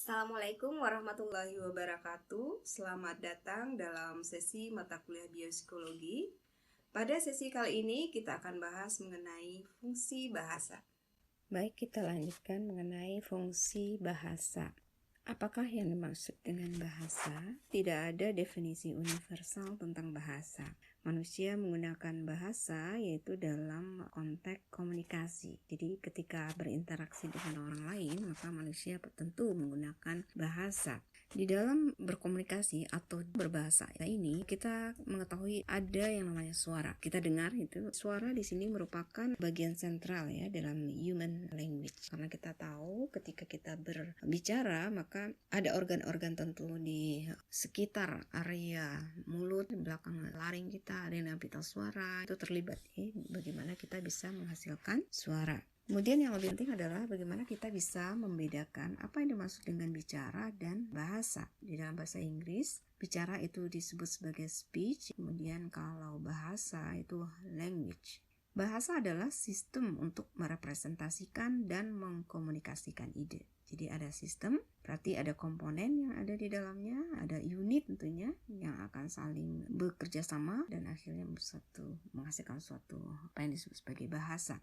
Assalamualaikum warahmatullahi wabarakatuh. Selamat datang dalam sesi mata kuliah biopsikologi. Pada sesi kali ini kita akan bahas mengenai fungsi bahasa. Baik, kita lanjutkan mengenai fungsi bahasa. Apakah yang dimaksud dengan bahasa? Tidak ada definisi universal tentang bahasa. Manusia menggunakan bahasa yaitu dalam konteks komunikasi. Jadi ketika berinteraksi dengan orang lain, maka manusia tentu menggunakan bahasa. Di dalam berkomunikasi atau berbahasa ini, kita mengetahui ada yang namanya suara. Kita dengar itu, suara di sini merupakan bagian sentral ya dalam human language. Karena kita tahu ketika kita berbicara, maka ada organ-organ tentu di sekitar area mulut, di belakang laring kita, ada yang pita suara, itu terlibat bagaimana kita bisa menghasilkan suara. Kemudian yang lebih penting adalah bagaimana kita bisa membedakan apa yang dimaksud dengan bicara dan bahasa. Di dalam bahasa Inggris, bicara itu disebut sebagai speech, kemudian kalau bahasa itu language. Bahasa adalah sistem untuk merepresentasikan dan mengkomunikasikan ide. Jadi ada sistem, berarti ada komponen yang ada di dalamnya, ada unit tentunya yang akan saling bekerja sama dan akhirnya menghasilkan suatu apa yang disebut sebagai bahasa.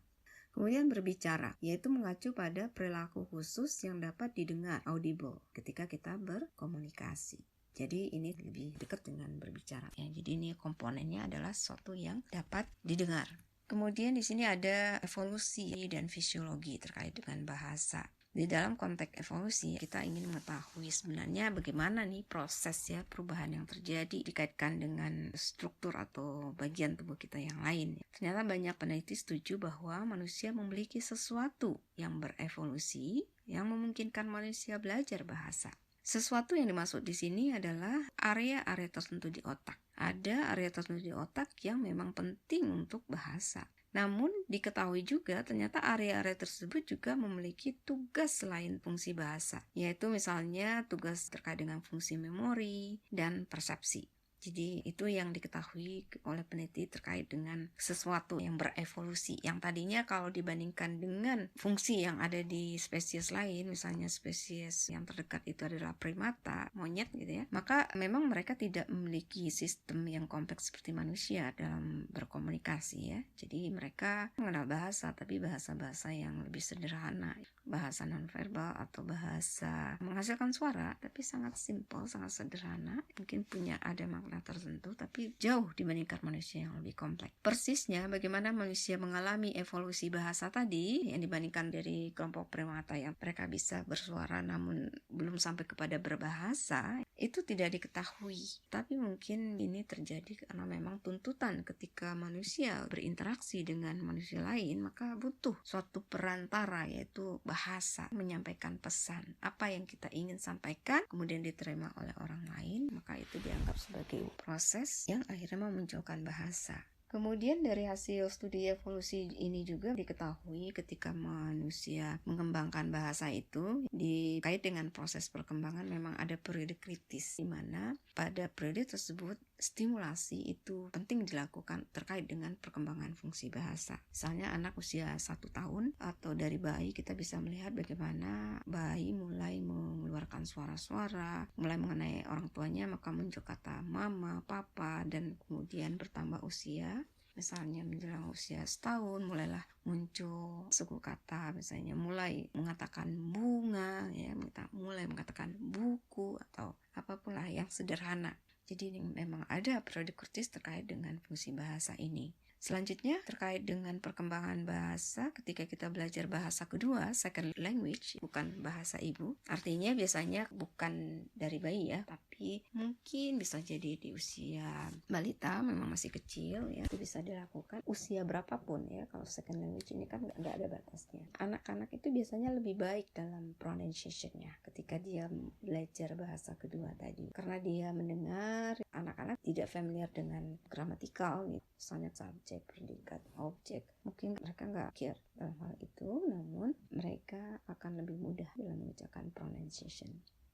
Kemudian berbicara, yaitu mengacu pada perilaku khusus yang dapat didengar, audible, ketika kita berkomunikasi. Jadi ini lebih dekat dengan berbicara. Ya, jadi ini komponennya adalah sesuatu yang dapat didengar. Kemudian di sini ada evolusi dan fisiologi terkait dengan bahasa. Di dalam konteks evolusi, kita ingin mengetahui sebenarnya bagaimana nih proses ya perubahan yang terjadi dikaitkan dengan struktur atau bagian tubuh kita yang lain. Ternyata banyak peneliti setuju bahwa manusia memiliki sesuatu yang berevolusi yang memungkinkan manusia belajar bahasa. Sesuatu yang dimaksud di sini adalah area-area tertentu di otak. Ada area tertentu di otak yang memang penting untuk bahasa. Namun diketahui juga ternyata area-area tersebut juga memiliki tugas selain fungsi bahasa, yaitu misalnya tugas terkait dengan fungsi memori dan persepsi. Jadi itu yang diketahui oleh peneliti terkait dengan sesuatu yang berevolusi. Yang tadinya kalau dibandingkan dengan fungsi yang ada di spesies lain, misalnya spesies yang terdekat itu adalah primata, monyet gitu ya, maka memang mereka tidak memiliki sistem yang kompleks seperti manusia dalam berkomunikasi ya. Jadi mereka mengenal bahasa, tapi bahasa-bahasa yang lebih sederhana, bahasa nonverbal atau bahasa menghasilkan suara, tapi sangat simple, sangat sederhana, mungkin punya ada makna tertentu, tapi jauh dibandingkan manusia yang lebih kompleks. Persisnya bagaimana manusia mengalami evolusi bahasa tadi yang dibandingkan dari kelompok primata yang mereka bisa bersuara namun belum sampai kepada berbahasa, itu tidak diketahui. Tapi mungkin ini terjadi karena memang tuntutan ketika manusia berinteraksi dengan manusia lain, maka butuh suatu perantara yaitu bahasa menyampaikan pesan. Apa yang kita ingin sampaikan kemudian diterima oleh orang lain, maka itu dianggap sebagai proses yang akhirnya memunculkan bahasa. Kemudian dari hasil studi evolusi ini juga diketahui ketika manusia mengembangkan bahasa itu dikait dengan proses perkembangan memang ada periode kritis di mana pada periode tersebut stimulasi itu penting dilakukan terkait dengan perkembangan fungsi bahasa. Misalnya anak usia 1 tahun atau dari bayi kita bisa melihat bagaimana bayi mulai mengeluarkan suara-suara, mulai mengenai orang tuanya maka muncul kata mama, papa, dan kemudian bertambah usia. Misalnya menjelang usia setahun mulailah muncul suku kata, misalnya mulai mengatakan bunga ya, mulai mengatakan buku atau apapun lah yang sederhana. Jadi memang ada periode kritis terkait dengan fungsi bahasa ini. Selanjutnya terkait dengan perkembangan bahasa ketika kita belajar bahasa kedua, second language, bukan bahasa ibu. Artinya biasanya bukan dari bayi ya, tapi mungkin bisa jadi di usia balita, memang masih kecil ya, itu bisa dilakukan usia berapapun ya. Kalau second language ini kan nggak ada batasnya. Anak-anak itu biasanya lebih baik dalam pronunciation-nya ketika dia belajar bahasa kedua tadi, karena dia mendengar. Anak-anak tidak familiar dengan gramatikal gitu, misalnya subjek, predikat, objek, mungkin mereka nggak care dalam hal itu, namun mereka akan lebih mudah dalam mengerjakan pronunciation.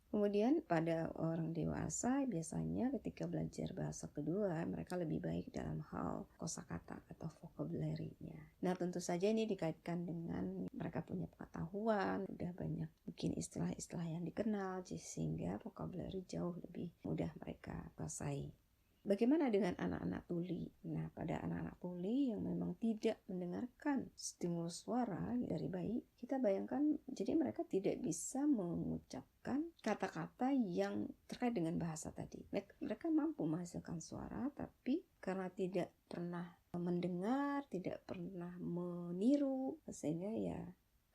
Kemudian pada orang dewasa biasanya ketika belajar bahasa kedua mereka lebih baik dalam hal kosakata atau vocabulary-nya. Nah, tentu saja ini dikaitkan dengan mereka punya pengetahuan, udah banyak mungkin istilah-istilah yang dikenal sehingga vocabulary jauh lebih mudah mereka kuasai. Bagaimana dengan anak-anak tuli? Nah, pada anak-anak tuli yang memang tidak mendengarkan stimulus suara dari bayi, kita bayangkan jadi mereka tidak bisa mengucapkan kata-kata yang terkait dengan bahasa tadi. Mereka mampu menghasilkan suara, tapi karena tidak pernah mendengar, tidak pernah meniru, sehingga ya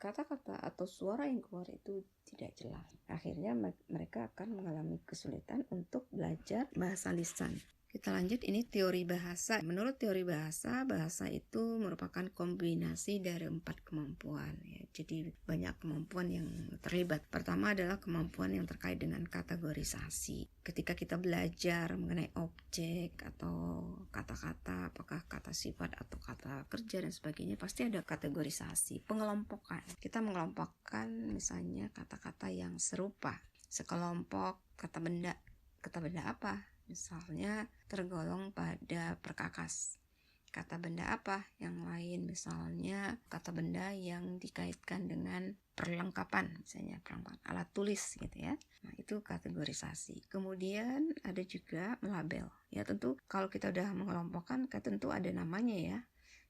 kata-kata atau suara yang keluar itu tidak jelas. Akhirnya mereka akan mengalami kesulitan untuk belajar bahasa lisan. Kita lanjut, ini teori bahasa. Menurut teori bahasa, bahasa itu merupakan kombinasi dari 4 kemampuan. Ya. Jadi banyak kemampuan yang terlibat. Pertama adalah kemampuan yang terkait dengan kategorisasi. Ketika kita belajar mengenai objek atau kata-kata, apakah kata sifat atau kata kerja dan sebagainya, pasti ada kategorisasi, pengelompokan. Kita mengelompokkan misalnya kata-kata yang serupa. Sekelompok kata benda. Kata benda apa? Misalnya tergolong pada perkakas. Kata benda apa? Yang lain misalnya kata benda yang dikaitkan dengan perlengkapan, misalnya perlengkapan alat tulis gitu ya. Nah, itu kategorisasi. Kemudian ada juga melabel. Ya tentu kalau kita udah mengelompokkan, tentu ada namanya ya.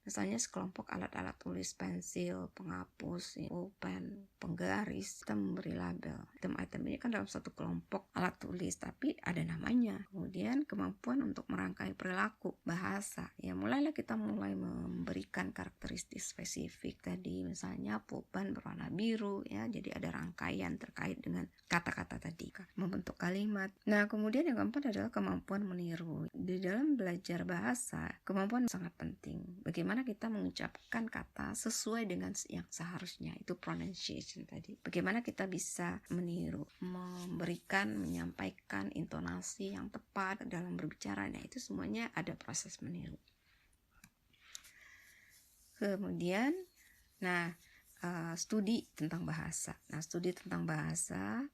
Misalnya sekelompok alat-alat tulis, pensil, penghapus, pulpen, penggaris, kita memberi label. Item-item ini kan dalam satu kelompok alat tulis, tapi ada namanya. Kemudian kemampuan untuk merangkai perilaku, bahasa. Ya mulailah kita memberikan karakteristik spesifik tadi, misalnya pulpen berwarna biru, ya jadi ada rangkaian terkait dengan kata-kata tadi, membentuk kalimat. Nah, kemudian yang keempat adalah kemampuan meniru. Di dalam belajar bahasa, kemampuan sangat penting. Bagaimana kita mengucapkan kata sesuai dengan yang seharusnya, itu pronunciation tadi. Bagaimana kita bisa meniru, menyampaikan intonasi yang tepat dalam berbicara. Nah, itu semuanya ada proses meniru. Kemudian, studi tentang bahasa. Nah, studi tentang bahasa,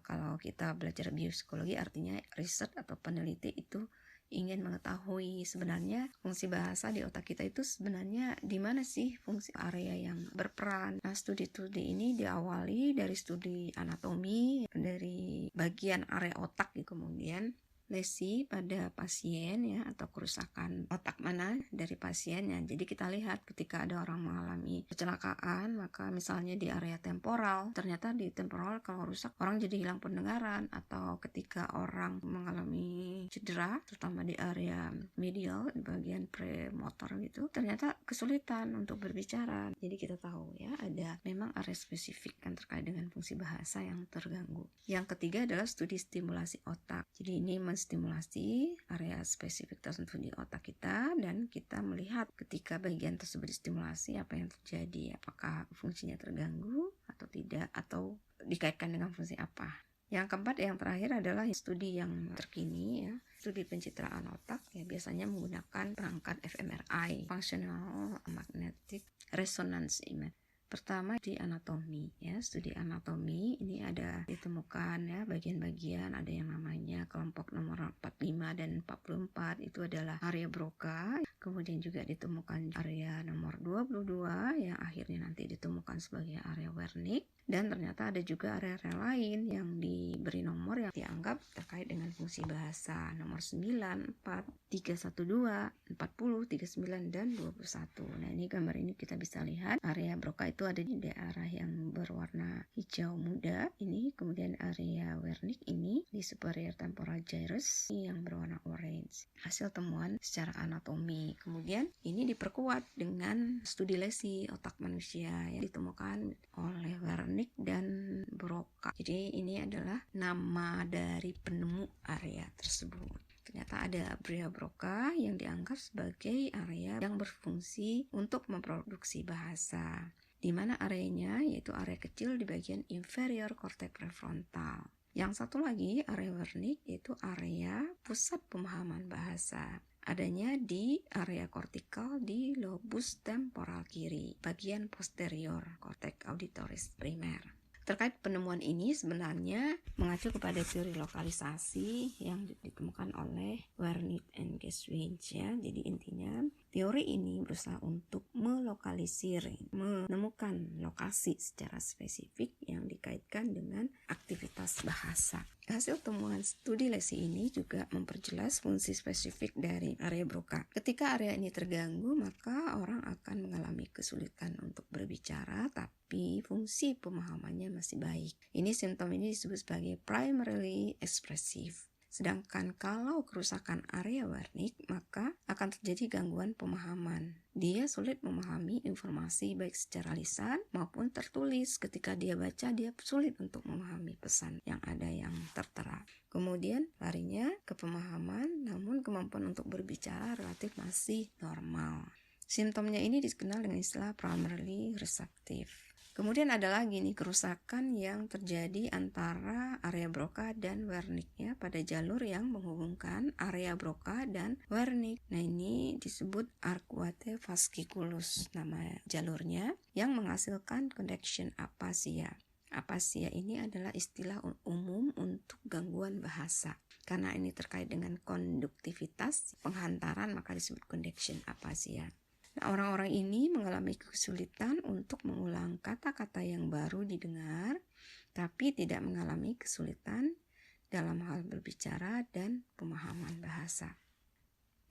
kalau kita belajar biopsikologi artinya riset atau peneliti itu ingin mengetahui sebenarnya fungsi bahasa di otak kita itu sebenarnya di mana sih fungsi area yang berperan. Nah, studi-studi ini diawali dari studi anatomi dari bagian area otak, kemudian lesi pada pasien ya, atau kerusakan otak mana dari pasiennya. Jadi kita lihat ketika ada orang mengalami kecelakaan, maka misalnya di area temporal, ternyata di temporal kalau rusak orang jadi hilang pendengaran, atau ketika orang mengalami cedera terutama di area medial di bagian premotor gitu, ternyata kesulitan untuk berbicara. Jadi kita tahu ya ada memang area spesifik yang terkait dengan fungsi bahasa yang terganggu. Yang ketiga adalah studi stimulasi otak. Jadi ini menstimulasi area spesifik tertentu di otak kita, dan kita melihat ketika bagian tersebut distimulasi apa yang terjadi, apakah fungsinya terganggu atau tidak, atau dikaitkan dengan fungsi apa. Yang keempat, yang terakhir adalah studi yang terkini ya, studi pencitraan otak ya, biasanya menggunakan perangkat fMRI, Functional Magnetic Resonance Imaging. Pertama di anatomi ya, studi anatomi ini ada ditemukan ya bagian-bagian, ada yang namanya kelompok nomor 45 dan 44, itu adalah area Broca. Kemudian juga ditemukan area nomor 22 yang akhirnya nanti ditemukan sebagai area Wernicke. Dan ternyata ada juga area-area lain yang diberi nomor yang dianggap terkait dengan fungsi bahasa, nomor 9, 4, 312, 40, 39, dan 21. Nah, ini gambar ini kita bisa lihat area Broca itu ada di daerah yang berwarna hijau muda ini, kemudian area Wernicke ini di superior temporal gyrus yang berwarna orange. Hasil temuan secara anatomi. Kemudian ini diperkuat dengan studi lesi otak manusia yang ditemukan oleh Wernicke dan Broca. Jadi ini adalah nama dari penemu area tersebut. Ternyata ada area Broca yang dianggap sebagai area yang berfungsi untuk memproduksi bahasa, di mana areanya yaitu area kecil di bagian inferior cortex prefrontal. Yang satu lagi area Wernicke yaitu area pusat pemahaman bahasa, adanya di area kortikal di lobus temporal kiri, bagian posterior cortex auditoris primer. Terkait penemuan ini sebenarnya mengacu kepada teori lokalisasi yang ditemukan oleh Wernicke and Geschwind ya. Jadi intinya teori ini berusaha untuk melokalisir, menemukan lokasi secara spesifik yang dikaitkan dengan aktivitas bahasa. Hasil temuan studi lesi ini juga memperjelas fungsi spesifik dari area Broca. Ketika area ini terganggu, maka orang akan mengalami kesulitan untuk berbicara, tapi fungsi pemahamannya masih baik. Simptom ini disebut sebagai primarily expressive. Sedangkan kalau kerusakan area Wernicke, maka akan terjadi gangguan pemahaman. Dia sulit memahami informasi baik secara lisan maupun tertulis. Ketika dia baca, dia sulit untuk memahami pesan yang ada yang tertera. Kemudian larinya ke pemahaman, namun kemampuan untuk berbicara relatif masih normal. Simptomnya ini dikenal dengan istilah primarily receptive. Kemudian ada lagi nih kerusakan yang terjadi antara area Broca dan Wernicke ya, pada jalur yang menghubungkan area Broca dan Wernicke. Nah, ini disebut arcuate fasciculus nama jalurnya yang menghasilkan conduction apasia. Apasia ini adalah istilah umum untuk gangguan bahasa. Karena ini terkait dengan konduktivitas penghantaran maka disebut conduction apasia. Nah, orang-orang ini mengalami kesulitan untuk mengulang kata-kata yang baru didengar, tapi tidak mengalami kesulitan dalam hal berbicara dan pemahaman bahasa.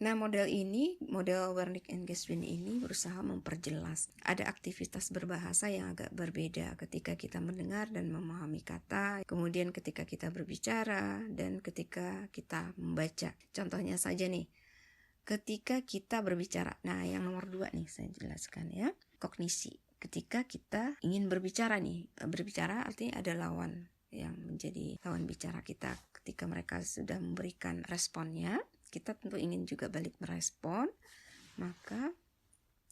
Nah, model Wernicke and Geschwind ini berusaha memperjelas ada aktivitas berbahasa yang agak berbeda ketika kita mendengar dan memahami kata, kemudian ketika kita berbicara, dan ketika kita membaca. Contohnya saja nih, ketika kita berbicara. Nah, yang nomor 2 nih saya jelaskan ya. Kognisi. Ketika kita ingin berbicara nih. Berbicara artinya ada lawan yang menjadi lawan bicara kita. Ketika mereka sudah memberikan responnya, kita tentu ingin juga balik merespon. Maka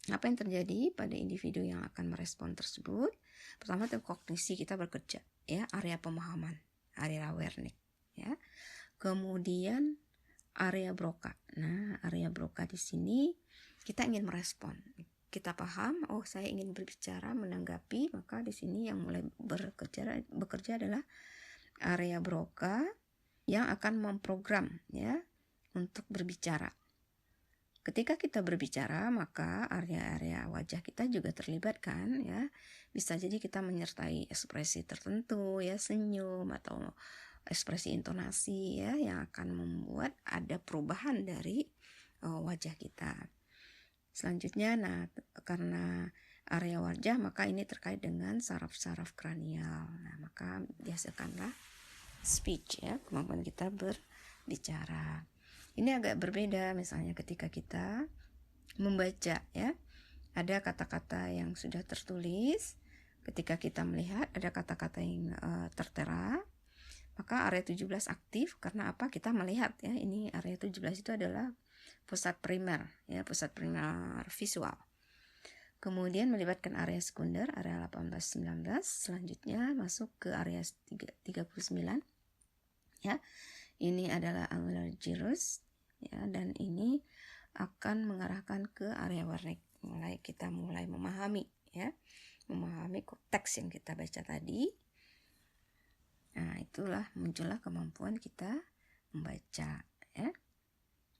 apa yang terjadi pada individu yang akan merespon tersebut? Pertama itu kognisi, kita bekerja ya, area pemahaman, area Wernicke ya. Kemudian area Broca. Nah, area Broca di sini kita ingin merespon. Kita paham, oh saya ingin berbicara, menanggapi, maka di sini yang mulai bekerja adalah area Broca yang akan memprogram ya untuk berbicara. Ketika kita berbicara, maka area-area wajah kita juga terlibat kan ya. Bisa jadi kita menyertai ekspresi tertentu ya, senyum atau ekspresi intonasi ya yang akan membuat ada perubahan dari wajah kita. Selanjutnya, nah karena area wajah maka ini terkait dengan saraf-saraf kranial. Nah, maka dihasilkanlah speech ya, kemampuan kita berbicara. Ini agak berbeda misalnya ketika kita membaca ya. Ada kata-kata yang sudah tertulis, ketika kita melihat ada kata-kata yang tertera. Maka area 17 aktif karena apa? Kita melihat ya, ini area 17 itu adalah pusat primer ya, pusat primer visual. Kemudian melibatkan area sekunder, area 18-19, selanjutnya masuk ke area 39 ya. Ini adalah angular gyrus ya, dan ini akan mengarahkan ke area Wernicke. Kita mulai memahami ya, memahami teks yang kita baca tadi. Nah, itulah muncullah kemampuan kita membaca ya.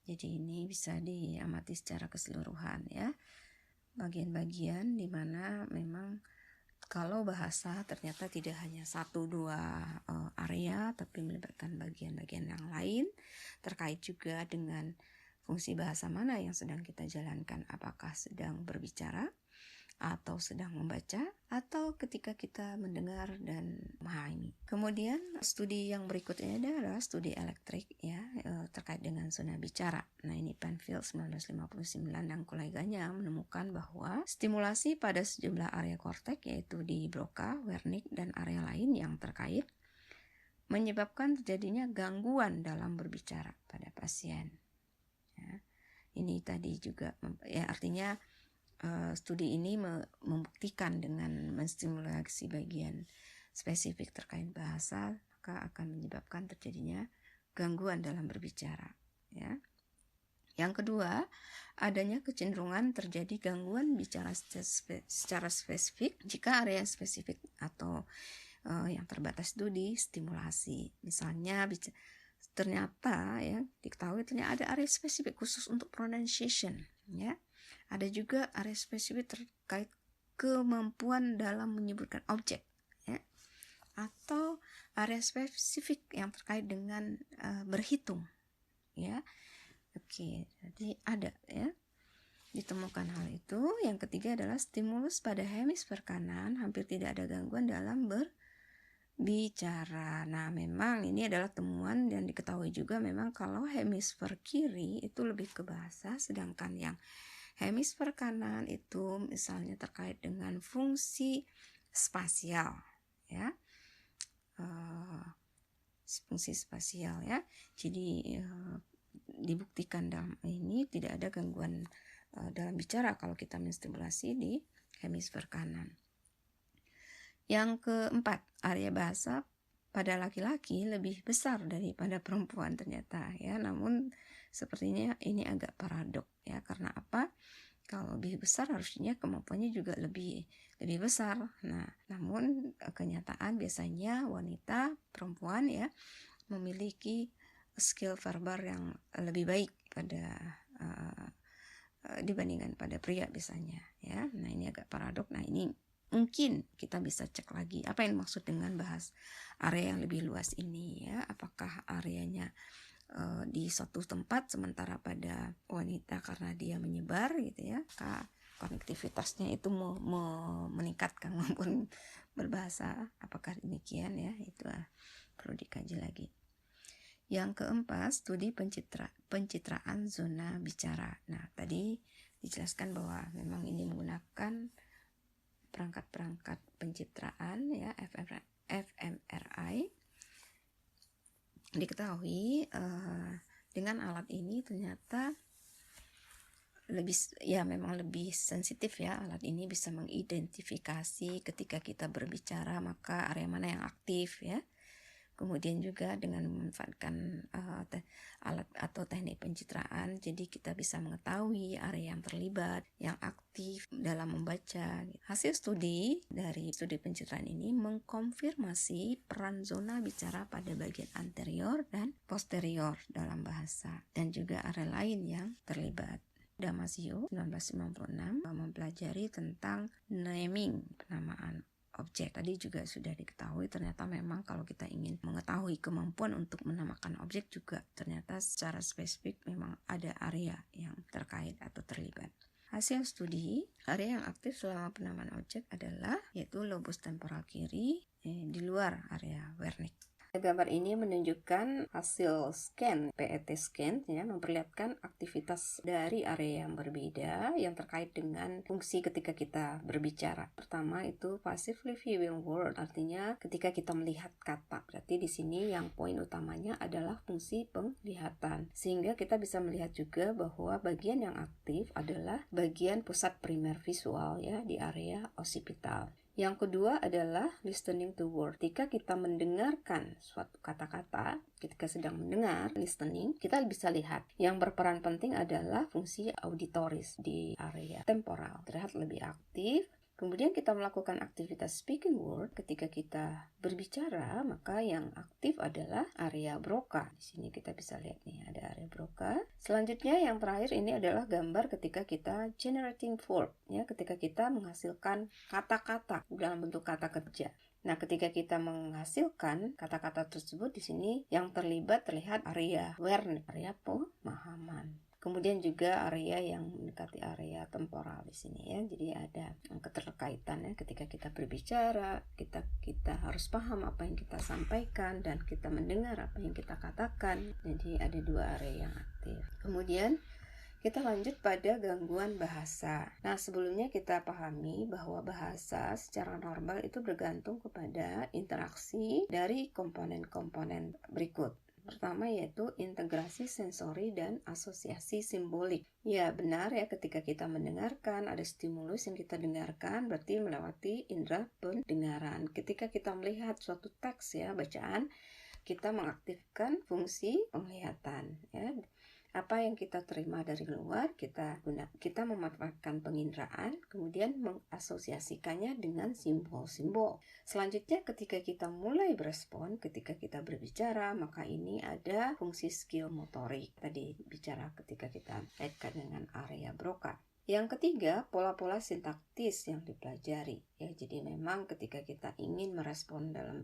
Jadi ini bisa diamati secara keseluruhan ya. Bagian-bagian di mana memang kalau bahasa ternyata tidak hanya 1-2 area, tapi melibatkan bagian-bagian yang lain, terkait juga dengan fungsi bahasa mana yang sedang kita jalankan, apakah sedang berbicara atau sedang membaca, atau ketika kita mendengar dan memahami. Kemudian studi yang berikutnya adalah studi elektrik ya, terkait dengan zona bicara. Nah, ini Penfield 1959 dan koleganya menemukan bahwa stimulasi pada sejumlah area kortek, yaitu di Broca, Wernicke, dan area lain yang terkait, menyebabkan terjadinya gangguan dalam berbicara pada pasien ya. Ini tadi juga ya, artinya studi ini membuktikan dengan menstimulasi bagian spesifik terkait bahasa, maka akan menyebabkan terjadinya gangguan dalam berbicara ya. Yang kedua, adanya kecenderungan terjadi gangguan bicara secara spesifik jika area spesifik atau yang terbatas itu di stimulasi. Misalnya ternyata ya diketahui ternyata ada area spesifik khusus untuk pronunciation ya. Ada juga area spesifik terkait kemampuan dalam menyebutkan objek ya. Atau area spesifik yang terkait dengan berhitung ya. Oke, jadi ada ya. Ditemukan hal itu. Yang ketiga adalah stimulus pada hemisfer kanan hampir tidak ada gangguan dalam berbicara. Nah, memang ini adalah temuan yang diketahui juga memang kalau hemisfer kiri itu lebih ke bahasa, sedangkan yang hemisfer kanan itu misalnya terkait dengan fungsi spasial ya. Fungsi spasial ya. Jadi dibuktikan dalam ini tidak ada gangguan dalam bicara kalau kita menstimulasi di hemisfer kanan. Yang keempat, area bahasa pada laki-laki lebih besar daripada perempuan ternyata ya. Namun sepertinya ini agak paradok ya. Karena apa? Kalau lebih besar harusnya kemampuannya juga lebih besar. Nah, namun kenyataan biasanya wanita, perempuan ya memiliki skill verbal yang lebih baik pada dibandingkan pada pria biasanya ya. Nah, ini agak paradok. Nah, ini mungkin kita bisa cek lagi apa yang maksud dengan bahas area yang lebih luas ini ya. Apakah areanya di suatu tempat sementara pada wanita karena dia menyebar gitu ya. Konektivitasnya itu meningkatkan maupun berbahasa. Apakah demikian ya? Itu perlu dikaji lagi. Yang keempat, studi pencitraan zona bicara. Nah, tadi dijelaskan bahwa memang ini menggunakan perangkat-perangkat pencitraan ya, fMRI. Diketahui dengan alat ini ternyata memang lebih sensitif ya. Alat ini bisa mengidentifikasi ketika kita berbicara maka area mana yang aktif ya. Kemudian juga dengan memanfaatkan alat atau teknik pencitraan, jadi kita bisa mengetahui area yang terlibat, yang aktif dalam membaca. Hasil studi dari studi pencitraan ini mengkonfirmasi peran zona bicara pada bagian anterior dan posterior dalam bahasa, dan juga area lain yang terlibat. Damasio 1996 mempelajari tentang naming, penamaan objek. Tadi juga sudah diketahui ternyata memang kalau kita ingin mengetahui kemampuan untuk menamakan objek juga ternyata secara spesifik memang ada area yang terkait atau terlibat. Hasil studi, area yang aktif selama penamaan objek adalah yaitu lobus temporal kiri di luar area Wernicke. Gambar ini menunjukkan hasil scan, PET scan, ya, memperlihatkan aktivitas dari area yang berbeda yang terkait dengan fungsi ketika kita berbicara. Pertama itu passively viewing word, artinya ketika kita melihat kata. Berarti di sini yang poin utamanya adalah fungsi penglihatan. Sehingga kita bisa melihat juga bahwa bagian yang aktif adalah bagian pusat primer visual ya di area occipital. Yang kedua adalah listening to word. Ketika kita mendengarkan suatu kata-kata, ketika sedang mendengar, listening, kita bisa lihat yang berperan penting adalah fungsi auditoris di area temporal, terlihat lebih aktif. Kemudian kita melakukan aktivitas speaking word. Ketika kita berbicara, maka yang aktif adalah area Broca. Di sini kita bisa lihat nih, ada area Broca. Selanjutnya yang terakhir ini adalah gambar ketika kita generating verb, ya, ketika kita menghasilkan kata-kata dalam bentuk kata kerja. Nah, ketika kita menghasilkan kata-kata tersebut di sini yang terlibat terlihat area Wernicke, area pemahaman. Kemudian juga area yang mendekati area temporal di sini ya. Jadi ada keterkaitan ya, ketika kita berbicara, kita harus paham apa yang kita sampaikan dan kita mendengar apa yang kita katakan. Jadi ada dua area yang aktif. Kemudian kita lanjut pada gangguan bahasa. Nah, sebelumnya kita pahami bahwa bahasa secara normal itu bergantung kepada interaksi dari komponen-komponen berikut. Pertama yaitu integrasi sensori dan asosiasi simbolik. Ya, benar ya, ketika kita mendengarkan, ada stimulus yang kita dengarkan, berarti melewati indera pendengaran. Ketika kita melihat suatu teks ya, bacaan, kita mengaktifkan fungsi penglihatan ya. Apa yang kita terima dari luar, kita memanfaatkan penginderaan, kemudian mengasosiasikannya dengan simbol-simbol. Selanjutnya, ketika kita mulai berespon, ketika kita berbicara, maka ini ada fungsi skill motorik. Tadi bicara ketika kita kaitkan dengan area Broca. Yang ketiga, pola-pola sintaktis yang dipelajari. Ya, jadi memang ketika kita ingin merespon dalam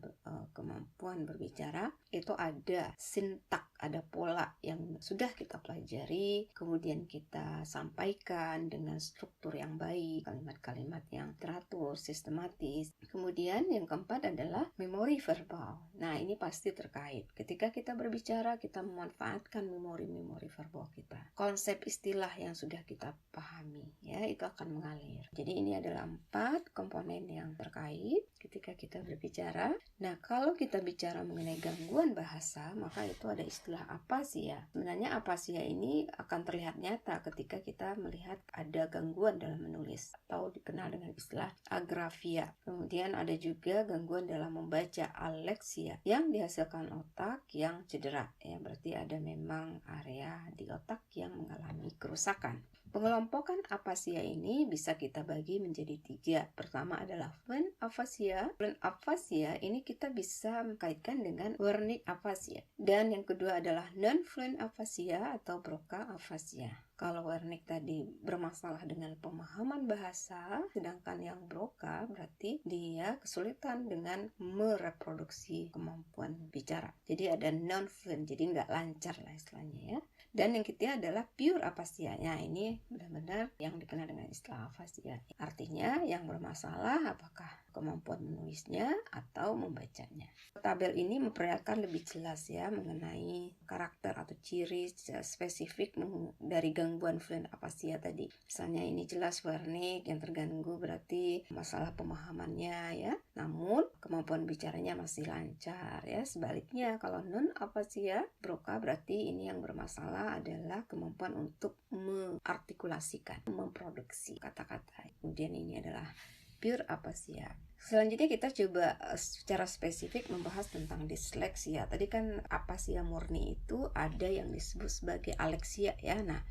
kemampuan berbicara, itu ada sintak, ada pola yang sudah kita pelajari, kemudian kita sampaikan dengan struktur yang baik, kalimat-kalimat yang teratur, sistematis. Kemudian yang keempat adalah memori verbal. Nah, ini pasti terkait. Ketika kita berbicara, kita memanfaatkan memori-memori verbal kita. Konsep istilah yang sudah kita pahami, ya, itu akan mengalir. Jadi ini adalah 4 komponen yang terkait ketika kita berbicara. Nah, kalau kita bicara mengenai gangguan bahasa, maka itu ada istilah afasia. Sebenarnya afasia ini akan terlihat nyata ketika kita melihat ada gangguan dalam menulis atau dikenal dengan istilah agrafia. Kemudian ada juga gangguan dalam membaca, aleksia, yang dihasilkan otak yang cedera. Ya, berarti ada memang area di otak yang mengalami kerusakan. Pengelompokan afasia ini bisa kita bagi menjadi 3. Pertama adalah fluent afasia. Fluent afasia ini kita bisa mengkaitkan dengan Wernicke afasia. Dan yang kedua adalah non-fluent afasia atau Broca afasia. Kalau Wernicke tadi bermasalah dengan pemahaman bahasa, sedangkan yang Broca berarti dia kesulitan dengan mereproduksi kemampuan bicara. Jadi ada non-fluent, jadi nggak lancar lah istilahnya, ya. Dan yang ketiga adalah pure afasia. Nah, ini benar-benar yang dikenal dengan istilah afasia. Artinya yang bermasalah apakah kemampuan menulisnya atau membacanya. Tabel ini memperlihatkan lebih jelas ya mengenai karakter atau ciri spesifik dari gangguan fluent afasia tadi. Misalnya ini jelas Wernicke, yang terganggu berarti masalah pemahamannya, ya. Namun kemampuan bicaranya masih lancar, ya. Sebaliknya kalau non afasia Broca berarti ini yang bermasalah adalah kemampuan untuk mengartikulasikan, memproduksi kata-kata. Kemudian ini adalah pure afasia. Selanjutnya kita coba secara spesifik membahas tentang disleksia. Tadi kan afasia murni itu ada yang disebut sebagai aleksia, ya. Nah,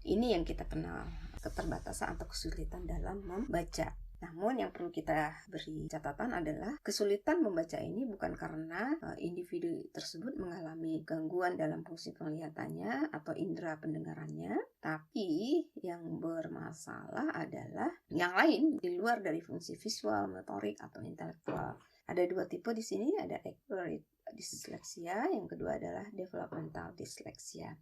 ini yang kita kenal keterbatasan atau kesulitan dalam membaca. Namun yang perlu kita beri catatan adalah kesulitan membaca ini bukan karena individu tersebut mengalami gangguan dalam fungsi penglihatannya atau indera pendengarannya, tapi yang bermasalah adalah yang lain di luar dari fungsi visual, motorik, atau intelektual. Ada 2 tipe di sini, ada accurate dyslexia, yang kedua adalah developmental dyslexia.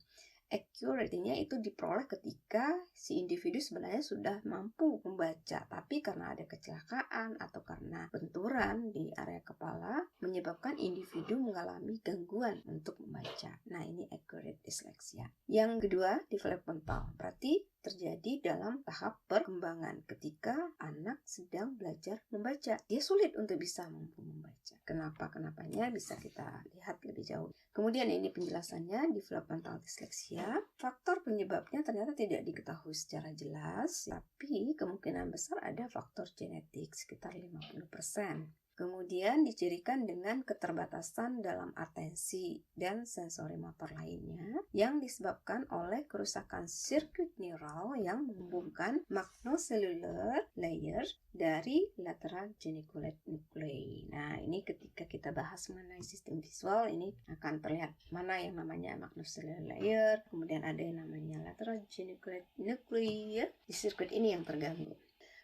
Accuracy-nya itu diperoleh ketika si individu sebenarnya sudah mampu membaca, tapi karena ada kecelakaan atau karena benturan di area kepala menyebabkan individu mengalami gangguan untuk membaca. Nah, ini accurate dyslexia. Yang kedua, developmental, berarti terjadi dalam tahap perkembangan ketika anak sedang belajar membaca. Dia sulit untuk bisa mampu membaca. Kenapanya bisa kita lihat lebih jauh. Kemudian ini penjelasannya, developmental dyslexia. Faktor penyebabnya ternyata tidak diketahui secara jelas, tapi kemungkinan besar ada faktor genetik sekitar 50%. Kemudian dicirikan dengan keterbatasan dalam atensi dan sensori motor lainnya yang disebabkan oleh kerusakan sirkuit neural yang menghubungkan magnocellular layer dari lateral geniculate nuclei. Nah, ini ketika kita bahas mengenai sistem visual, ini akan terlihat mana yang namanya magnocellular layer, kemudian ada yang namanya lateral geniculate nuclei, ya. Di sirkuit ini yang terganggu.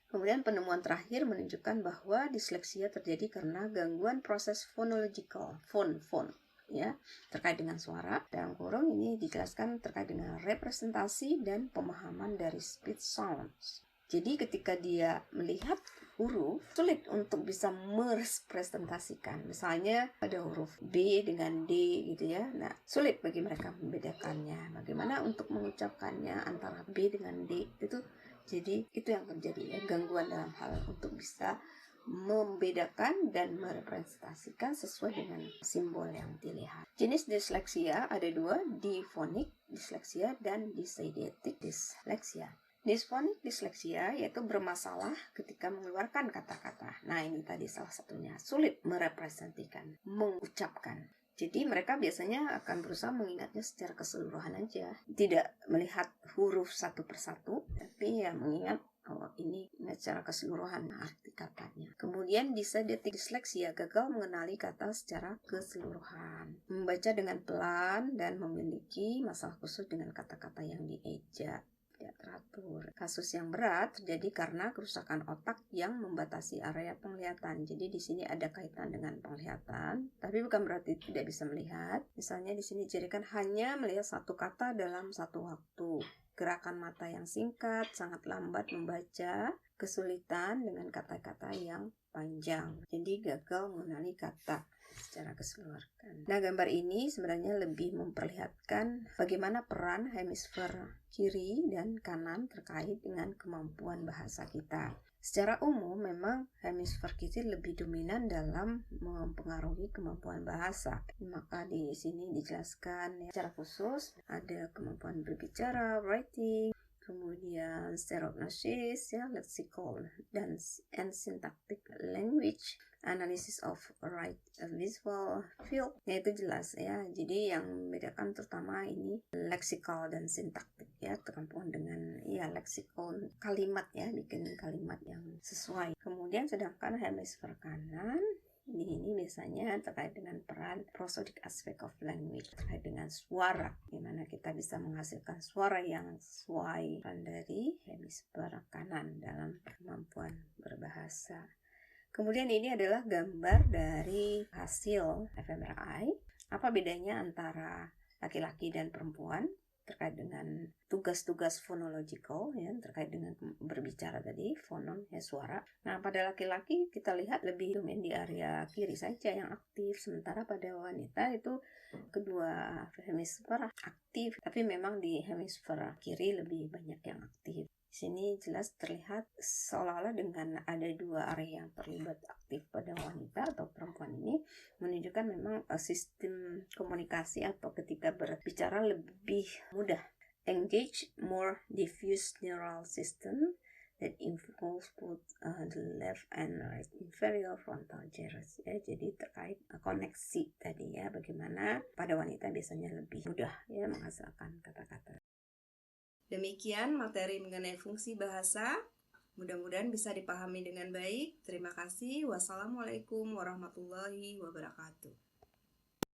Kemudian penemuan terakhir menunjukkan bahwa disleksia terjadi karena gangguan proses phonological, ya, terkait dengan suara. Dalam kurung ini dijelaskan terkait dengan representasi dan pemahaman dari speech sounds. Jadi ketika dia melihat huruf, sulit untuk bisa merepresentasikan. Misalnya ada huruf B dengan D gitu, ya. Nah, sulit bagi mereka membedakannya. Bagaimana untuk mengucapkannya antara B dengan D itu. Jadi itu yang terjadi, ya, gangguan dalam hal untuk bisa membedakan dan merepresentasikan sesuai dengan simbol yang dilihat. Jenis disleksia ada 2, difonik disleksia dan diseidetik disleksia. Dysphonic disleksia yaitu bermasalah ketika mengeluarkan kata-kata. Nah, ini tadi salah satunya, sulit merepresentasikan, mengucapkan. Jadi mereka biasanya akan berusaha mengingatnya secara keseluruhan aja, tidak melihat huruf satu persatu, tapi ya mengingat ini secara keseluruhan arti katanya. Kemudian bisa disleksia, gagal mengenali kata secara keseluruhan, membaca dengan pelan dan memiliki masalah khusus dengan kata-kata yang dieja. Tidak teratur. Kasus yang berat terjadi karena kerusakan otak yang membatasi area penglihatan. Jadi di sini ada kaitan dengan penglihatan, tapi bukan berarti tidak bisa melihat. Misalnya di sini dijadikan hanya melihat satu kata dalam satu waktu. Gerakan mata yang singkat, sangat lambat membaca, kesulitan dengan kata-kata yang panjang. Jadi gagal mengenali kata secara keseluruhan. Nah, gambar ini sebenarnya lebih memperlihatkan bagaimana peran hemisfer kiri dan kanan terkait dengan kemampuan bahasa kita. Secara umum, memang hemisfer kiri lebih dominan dalam mempengaruhi kemampuan bahasa. Maka di sini dijelaskan secara khusus ada kemampuan berbicara, writing, kemudian stereognosis, lexical dan syntactic language, analysis of right visual field, itu jelas ya. Jadi yang membedakan terutama ini lexical dan syntactic ya, kemampuan dengan lexical kalimat ya, bikin kalimat yang sesuai. Kemudian sedangkan hemisfer kanan ini biasanya terkait dengan peran prosodic aspect of language, terkait dengan suara, di mana kita bisa menghasilkan suara yang sesuai dari hemisfer kanan dalam kemampuan berbahasa. Kemudian ini adalah gambar dari hasil fMRI. Apa bedanya antara laki-laki dan perempuan terkait dengan tugas-tugas phonological ya, terkait dengan berbicara tadi, fonon ya, suara. Nah, pada laki-laki kita lihat lebih dominan di area kiri saja yang aktif, sementara pada wanita itu kedua hemisfer aktif, tapi memang di hemisfer kiri lebih banyak yang aktif. Di sini jelas terlihat seolah-olah dengan ada dua area yang terlibat aktif pada wanita atau perempuan ini menunjukkan memang sistem komunikasi atau ketika berbicara lebih mudah. Engage more diffuse neural system that involves both the left and right inferior frontal gyrus ya. Jadi terkait koneksi tadi ya, bagaimana pada wanita biasanya lebih mudah ya menghasilkan kata-kata. Demikian materi mengenai fungsi bahasa. Mudah-mudahan bisa dipahami dengan baik. Terima kasih. Wassalamualaikum warahmatullahi wabarakatuh.